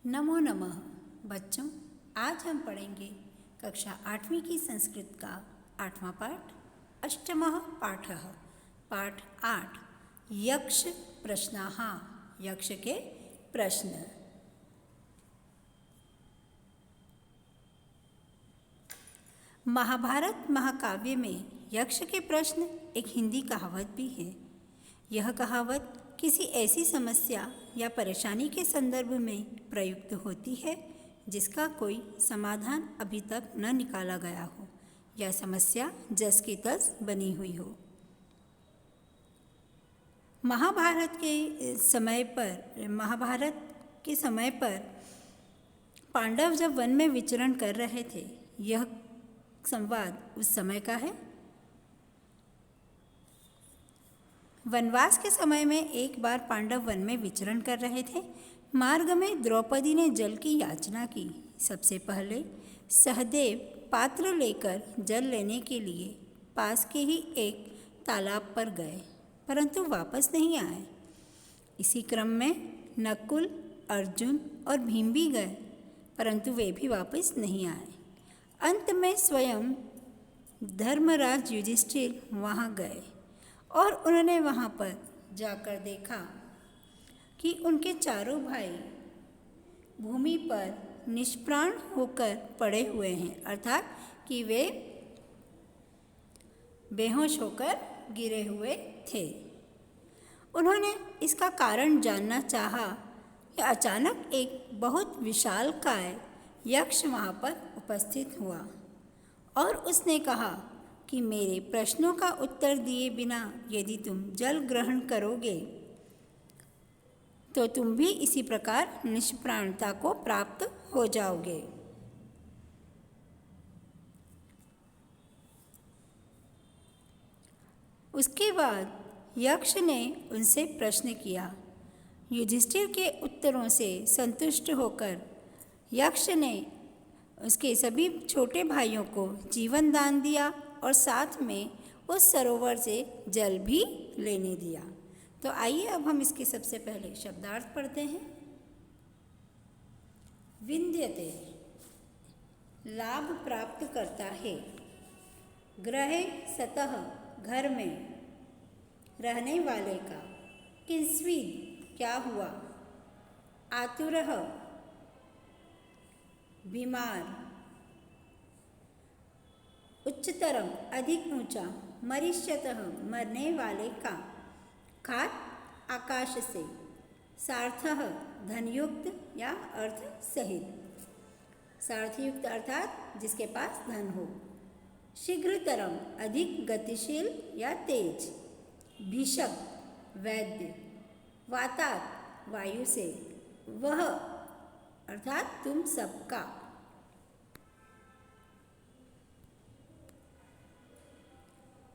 नमो नमः। बच्चों, आज हम पढ़ेंगे कक्षा 8वीं की संस्कृत का 8वां पाठ, अष्टमः पाठः, पाठ 8, यक्ष प्रश्नाः, यक्ष के प्रश्न। महाभारत महाकाव्य में यक्ष के प्रश्न एक हिंदी कहावत भी है। यह कहावत किसी ऐसी समस्या या परेशानी के संदर्भ में प्रयुक्त होती है जिसका कोई समाधान अभी तक न निकाला गया हो या समस्या जस की तस बनी हुई हो। महाभारत के समय पर पांडव जब वन में विचरण कर रहे थे, यह संवाद उस समय का है। वनवास के समय में एक बार पांडव वन में विचरण कर रहे थे। मार्ग में द्रौपदी ने जल की याचना की। सबसे पहले सहदेव पात्र लेकर जल लेने के लिए पास के ही एक तालाब पर गए, परंतु वापस नहीं आए। इसी क्रम में नकुल, अर्जुन और भीम भी गए, परंतु वे भी वापस नहीं आए। अंत में स्वयं धर्मराज युधिष्ठिर वहाँ गए और उन्होंने वहाँ पर जाकर देखा कि उनके चारों भाई भूमि पर निष्प्राण होकर पड़े हुए हैं, अर्थात कि वे बेहोश होकर गिरे हुए थे। उन्होंने इसका कारण जानना चाहा कि अचानक एक बहुत विशालकाय यक्ष वहाँ पर उपस्थित हुआ और उसने कहा कि मेरे प्रश्नों का उत्तर दिए बिना यदि तुम जल ग्रहण करोगे तो तुम भी इसी प्रकार निष्प्राणता को प्राप्त हो जाओगे। उसके बाद यक्ष ने उनसे प्रश्न किया। युधिष्ठिर के उत्तरों से संतुष्ट होकर यक्ष ने उसके सभी छोटे भाइयों को जीवन दान दिया और साथ में उस सरोवर से जल भी लेने दिया। तो आइए अब हम इसके सबसे पहले शब्दार्थ पढ़ते हैं। विंध्यते, लाभ प्राप्त करता है। ग्रहे सतह, घर में रहने वाले का। किंस्विद, क्या हुआ। आतुरः, बीमार। उच्चतरम, अधिक ऊंचा। मरिष्यतः, मरने वाले का। खात, आकाश से। सार्थः, धनयुक्त या अर्थ सहित। सार्थयुक्त अर्थात जिसके पास धन हो। शीघ्रतरम, अधिक गतिशील या तेज। भीषक, वैद्य। वातात, वायु से। वह अर्थात तुम सबका।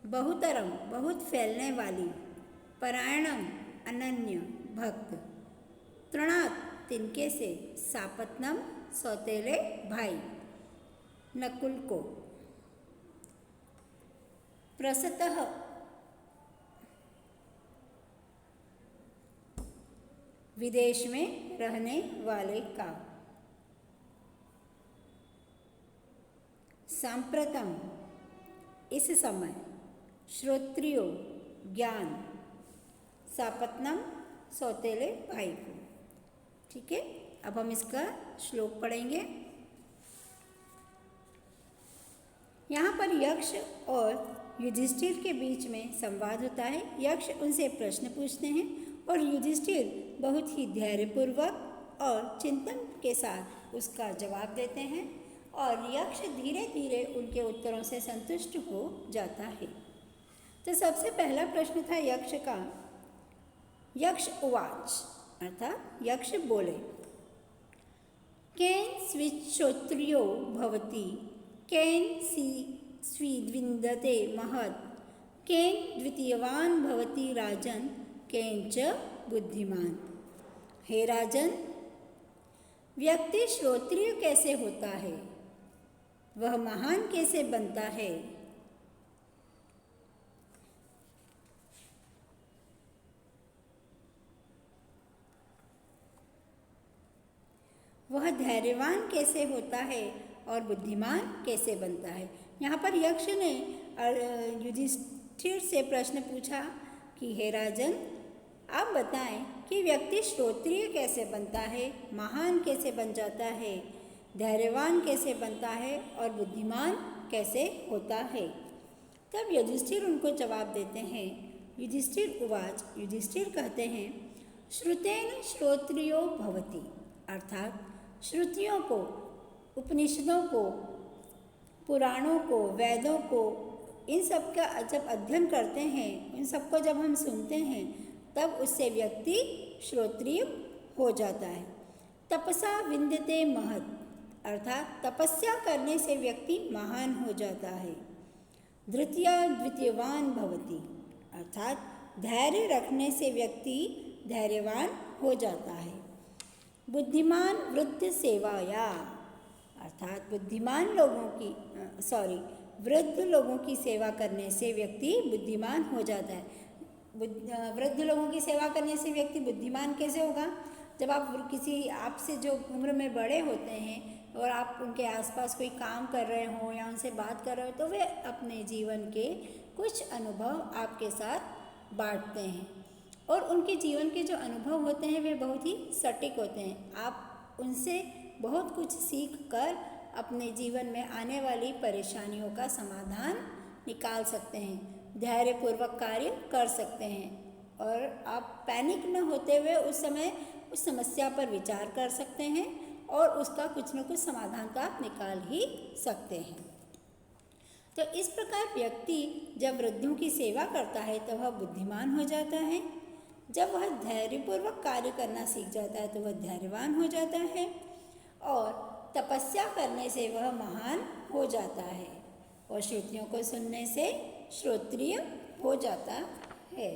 बहुतरम, बहुत फैलने वाली। परायणम, अनन्य, भक्त। तृणात, तिनके से। सापत्नम, सौतेले भाई, नकुल को। प्रसतः, विदेश में रहने वाले का। सांप्रतम, इस समय। श्रोत्रियो, ज्ञान। सापत्नम, सौतेले भाई को। ठीक है, अब हम इसका श्लोक पढ़ेंगे। यहाँ पर यक्ष और युधिष्ठिर के बीच में संवाद होता है। यक्ष उनसे प्रश्न पूछते हैं और युधिष्ठिर बहुत ही धैर्यपूर्वक और चिंतन के साथ उसका जवाब देते हैं और यक्ष धीरे धीरे उनके उत्तरों से संतुष्ट हो जाता है। तो सबसे पहला प्रश्न था यक्ष का। यक्ष उवाच, अर्थात यक्ष बोले। केन स्विच्छोत्रियो भवति, केन स्विद्विन्दते महत्, केन द्वितीयवान भवति राजन, केन च बुद्धिमान। हे राजन, व्यक्ति श्रोत्रिय कैसे होता है, वह महान कैसे बनता है। वह धैर्यवान कैसे होता है और बुद्धिमान कैसे बनता है। यहाँ पर यक्ष ने युधिष्ठिर से प्रश्न पूछा कि हे राजन, आप बताएं कि व्यक्ति श्रोत्रिय कैसे बनता है, महान कैसे बन जाता है, धैर्यवान कैसे बनता है और बुद्धिमान कैसे होता है। तब युधिष्ठिर उनको जवाब देते हैं। युधिष्ठिर उवाच, युधिष्ठिर कहते हैं, श्रुतेन श्रोत्रियो भवति, अर्थात श्रुतियों को, उपनिषदों को, पुराणों को, वेदों को, इन सब का जब अध्ययन करते हैं, इन सबको जब हम सुनते हैं, तब उससे व्यक्ति श्रोत्रिय हो जाता है। तपसा विंदते महत्, अर्थात तपस्या करने से व्यक्ति महान हो जाता है। धृत्या द्वितीयवान भवति, अर्थात धैर्य रखने से व्यक्ति धैर्यवान हो जाता है। बुद्धिमान वृद्ध सेवाया, अर्थात बुद्धिमान लोगों की वृद्ध लोगों की सेवा करने से व्यक्ति बुद्धिमान हो जाता है। वृद्ध लोगों की सेवा करने से व्यक्ति बुद्धिमान कैसे होगा? जब आप किसी आपसे जो उम्र में बड़े होते हैं और आप उनके आसपास कोई काम कर रहे हो या उनसे बात कर रहे हो, तो वे अपने जीवन के कुछ अनुभव आपके साथ बांटते हैं और उनके जीवन के जो अनुभव होते हैं वे बहुत ही सटीक होते हैं। आप उनसे बहुत कुछ सीख कर अपने जीवन में आने वाली परेशानियों का समाधान निकाल सकते हैं, धैर्यपूर्वक कार्य कर सकते हैं और आप पैनिक न होते हुए उस समय उस समस्या पर विचार कर सकते हैं और उसका कुछ न कुछ समाधान तो आप निकाल ही सकते हैं। तो इस प्रकार व्यक्ति जब वृद्धों की सेवा करता है तो वह बुद्धिमान हो जाता है। जब वह धैर्यपूर्वक कार्य करना सीख जाता है तो वह धैर्यवान हो जाता है और तपस्या करने से वह महान हो जाता है और श्रुतियों को सुनने से श्रोत्रिय हो जाता है।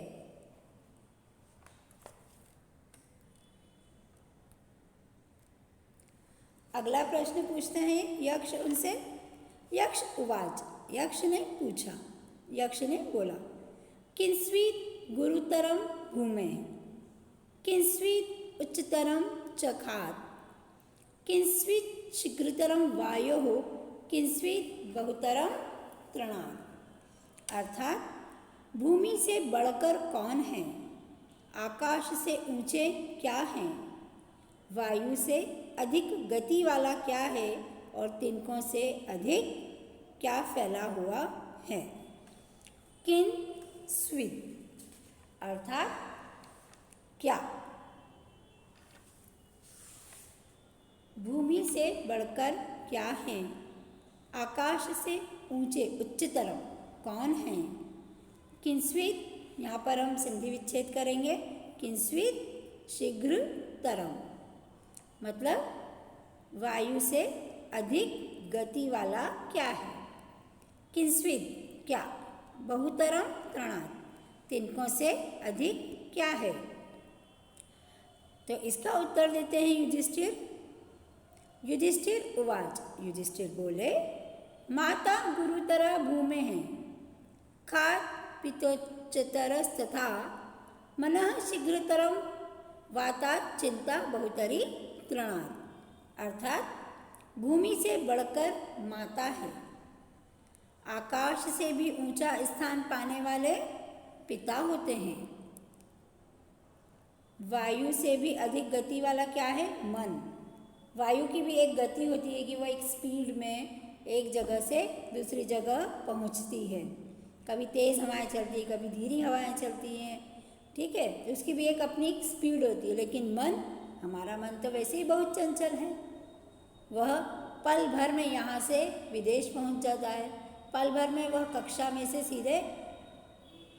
अगला प्रश्न पूछते हैं यक्ष उनसे। यक्ष उवाच, यक्ष ने पूछा, यक्ष ने बोला, किंस्वित् गुरुतरम भूमे, किंस्वित् उच्चतरम चखात, किंस्वित् शीघ्रतरम वायोः, किंस्वित् बहुतरम तृणात्। अर्थात भूमि से बढ़कर कौन है, आकाश से ऊंचे क्या हैं, वायु से अधिक गति वाला क्या है और तिनकों से अधिक क्या फैला हुआ है। किंस्वित् अर्थात क्या, भूमि से बढ़कर क्या है, आकाश से ऊंचे उच्चतरम कौन है। किंस्वित् यहाँ पर हम संधि विच्छेद करेंगे। किंस्वित् शीघ्रतरम मतलब वायु से अधिक गति वाला क्या है। किंस्वित् क्या, बहुतरम तृणात् तिनकों से अधिक क्या है। तो इसका उत्तर देते हैं युधिष्ठिर। युधिष्ठिर उवाच, युधिष्ठिर बोले, माता गुरुतरा भूमे है, खात पितोच्चतरस्तथा मनः शीघ्रतरम वातात चिंता बहुतरी तृणात्। अर्थात भूमि से बढ़कर माता है, आकाश से भी ऊंचा स्थान पाने वाले पिता होते हैं, वायु से भी अधिक गति वाला क्या है, मन। वायु की भी एक गति होती है कि वह एक स्पीड में एक जगह से दूसरी जगह पहुंचती है। कभी तेज़ हवाएं चलती है, कभी धीमी हवाएं चलती हैं, ठीक है, तो उसकी भी एक अपनी एक स्पीड होती है। लेकिन मन, हमारा मन तो वैसे ही बहुत चंचल है, वह पल भर में यहाँ से विदेश पहुँच जाता है, पल भर में वह कक्षा में से सीधे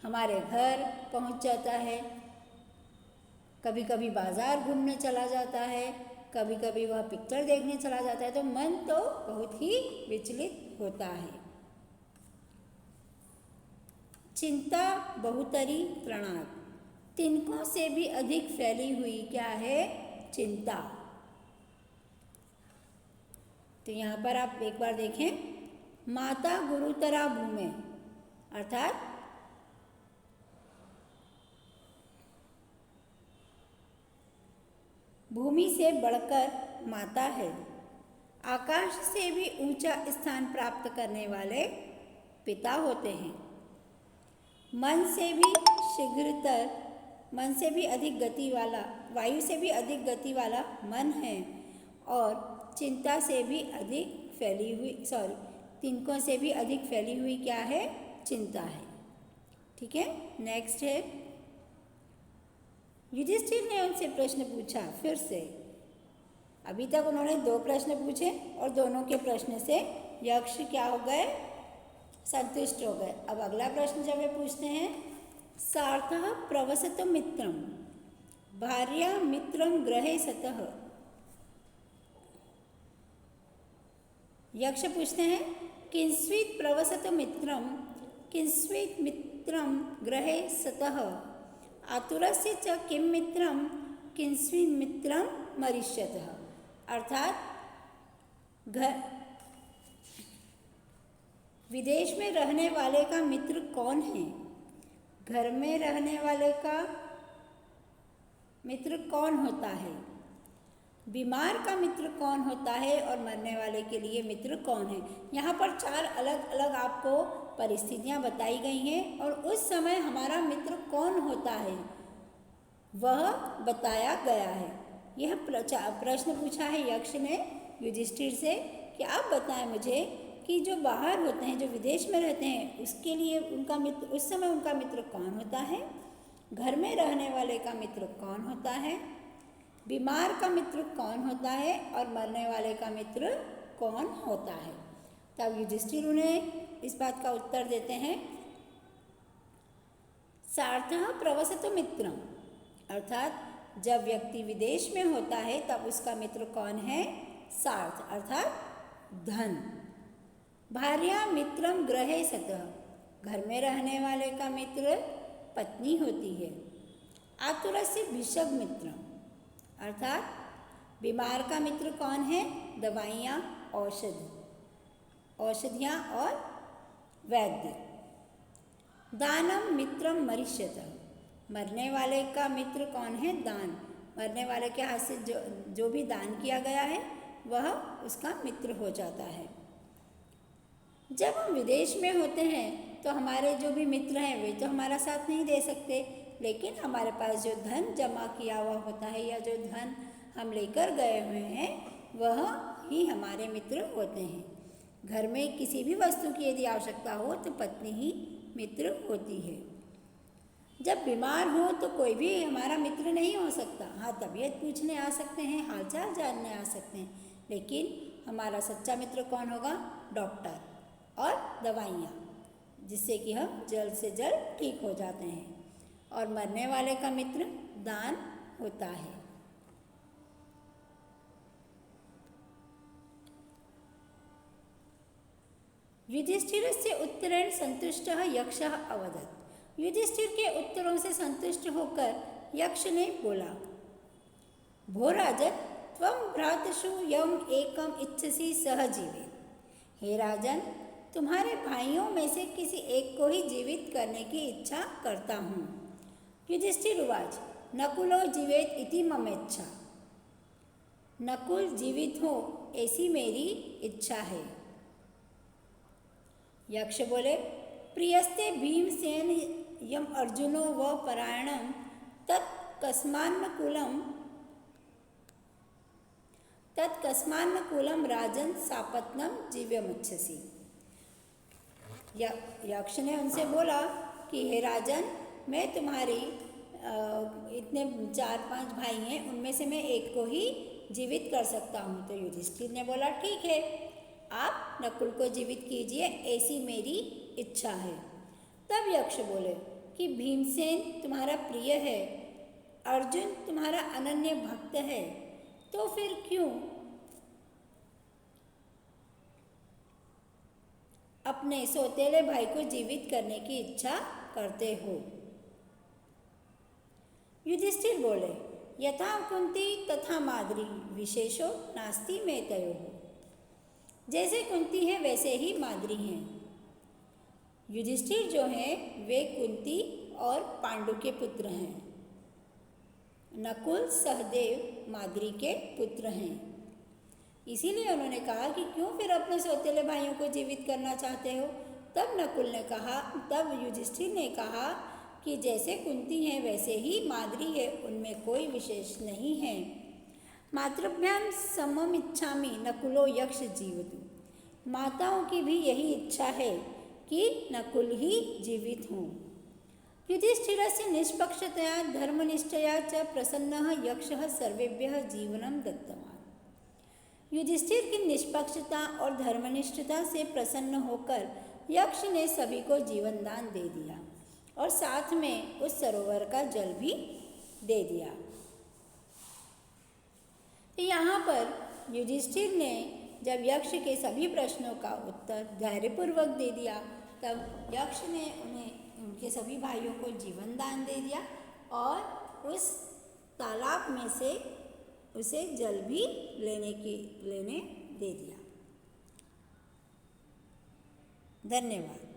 हमारे घर पहुँच जाता है, कभी कभी बाज़ार घूमने चला जाता है, कभी कभी वह पिक्चर देखने चला जाता है। तो मन तो बहुत ही विचलित होता है। चिंता बहुतरी तृणात् तिनकों से भी अधिक फैली हुई क्या है, चिंता। तो यहाँ पर आप एक बार देखें, माता गुरुतरा भूमे अर्थात भूमि से बढ़कर माता है। आकाश से भी ऊंचा स्थान प्राप्त करने वाले पिता होते हैं। मन से भी शीघ्रतर, मन से भी अधिक गति वाला, वायु से भी अधिक गति वाला मन है और चिंता से भी अधिक फैली हुई, तिनकों से भी अधिक फैली हुई क्या है? चिंता है। ठीक है, नेक्स्ट है, युधिष्ठिर ने उनसे प्रश्न पूछा फिर से। अभी तक उन्होंने 2 प्रश्न पूछे और दोनों के प्रश्न से यक्ष क्या हो गए? संतुष्ट हो गए। अब अगला प्रश्न जब वे पूछते हैं, सार्थः प्रवसत मित्रम भार्या मित्रम गृहे सतः। यक्ष पूछते हैं, किंस्वित प्रवसत मित्रम किंस्वित मित्रम गृहे सतः आतुरस्य च किं मित्रम किंस्वित मित्रम मरिष्यतः। अर्थात विदेश में रहने वाले का मित्र कौन है, घर में रहने वाले का मित्र कौन होता है, बीमार का मित्र कौन होता है और मरने वाले के लिए मित्र कौन है। यहाँ पर 4 अलग अलग आपको परिस्थितियाँ बताई गई हैं और उस समय हमारा मित्र कौन होता है वह बताया गया है। यह प्रश्न पूछा है यक्ष ने युधिष्ठिर से कि आप बताएं मुझे कि जो बाहर होते हैं, जो विदेश में रहते हैं, उसके लिए उनका मित्र, उस समय उनका मित्र कौन होता है, घर में रहने वाले का मित्र कौन होता है, बीमार का मित्र कौन होता है और मरने वाले का मित्र कौन होता है। तब युधिष्ठिर उन्हें इस बात का उत्तर देते हैं, सार्थः प्रवसत मित्रम, अर्थात जब व्यक्ति विदेश में होता है तब उसका मित्र कौन है? सार्थ, अर्थात धन। भार्या मित्रम गृहे सतः, घर में रहने वाले का मित्र पत्नी होती है। आतुरस्य भिषग मित्रम, अर्थात बीमार का मित्र कौन है? दवाइयाँ, औषधियाँ और वैद्य। दानम मित्रम मरिष्यतः, मरने वाले का मित्र कौन है? दान, मरने वाले के हाथ से जो भी दान किया गया है वह उसका मित्र हो जाता है। जब हम विदेश में होते हैं तो हमारे जो भी मित्र हैं वे तो हमारा साथ नहीं दे सकते, लेकिन हमारे पास जो धन जमा किया हुआ होता है या जो धन हम लेकर गए हुए हैं वह ही हमारे मित्र होते हैं। घर में किसी भी वस्तु की यदि आवश्यकता हो तो पत्नी ही मित्र होती है। जब बीमार हो तो कोई भी हमारा मित्र नहीं हो सकता। हाँ, तबीयत पूछने आ सकते हैं, हालचाल जानने आ सकते हैं, लेकिन हमारा सच्चा मित्र कौन होगा? डॉक्टर और दवाइयाँ, जिससे कि हम जल्द से जल्द ठीक हो जाते हैं। और मरने वाले का मित्र दान होता है। युधिष्ठिरस्य उत्तरेण संतुष्टः यक्षः अवदत्। युधिष्ठिर के उत्तरों से संतुष्ट होकर यक्ष ने बोला, भो राजन, त्वं भ्रातृषु यम एकम इच्छसि सह जीवित। हे राजन, तुम्हारे भाइयों में से किसी एक को ही जीवित करने की इच्छा करता हूँ। युधिष्ठिर उवाच, नकुलो जीवेत इति ममेच्छा। नकुल जीवित हो ऐसी मेरी इच्छा है। यक्ष बोले, प्रियस्ते भीमसेन यम अर्जुनो व परायणम तत्कस्मान्नकुलम राजन सापत्नम जीव्यमुच्छसि। यक्ष ने उनसे बोला कि हे राजन, मैं तुम्हारी इतने 4-5 भाई हैं, उनमें से मैं एक को ही जीवित कर सकता हूँ। तो युधिष्ठिर ने बोला, ठीक है, आप नकुल को जीवित कीजिए, ऐसी मेरी इच्छा है। तब यक्ष बोले कि भीमसेन तुम्हारा प्रिय है, अर्जुन तुम्हारा अनन्य भक्त है, तो फिर क्यों अपने सौतेले भाई को जीवित करने की इच्छा करते हो। युधिष्ठिर बोले, यथा कुंती तथा माद्री विशेषो नास्ति में तयोः। जैसे कुंती है वैसे ही माद्री हैं। युधिष्ठिर जो हैं वे कुंती और पांडु के पुत्र हैं। नकुल सहदेव माद्री के पुत्र हैं। इसीलिए उन्होंने कहा कि क्यों फिर अपने सौतेले भाइयों को जीवित करना चाहते हो। तब युधिष्ठिर ने कहा कि जैसे कुंती है वैसे ही माद्री है, उनमें कोई विशेष नहीं है। मातृभ्याम समम इच्छामि नकुलो यक्ष जीवतु। माताओं की भी यही इच्छा है कि नकुल ही जीवित हों। युधिष्ठिरस्य निष्पक्षतया धर्मनिष्ठया च प्रसन्नः यक्षः सर्वेभ्यः जीवनं दत्तवान्। युधिष्ठिर की निष्पक्षता और धर्मनिष्ठता से प्रसन्न होकर यक्ष ने सभी को जीवन दान दे दिया और साथ में उस सरोवर का जल भी दे दिया। तो यहाँ पर युधिष्ठिर ने जब यक्ष के सभी प्रश्नों का उत्तर धैर्यपूर्वक दे दिया, तब यक्ष ने उनके सभी भाइयों को जीवन दान दे दिया और उस तालाब में से उसे जल भी लेने दे दिया। धन्यवाद।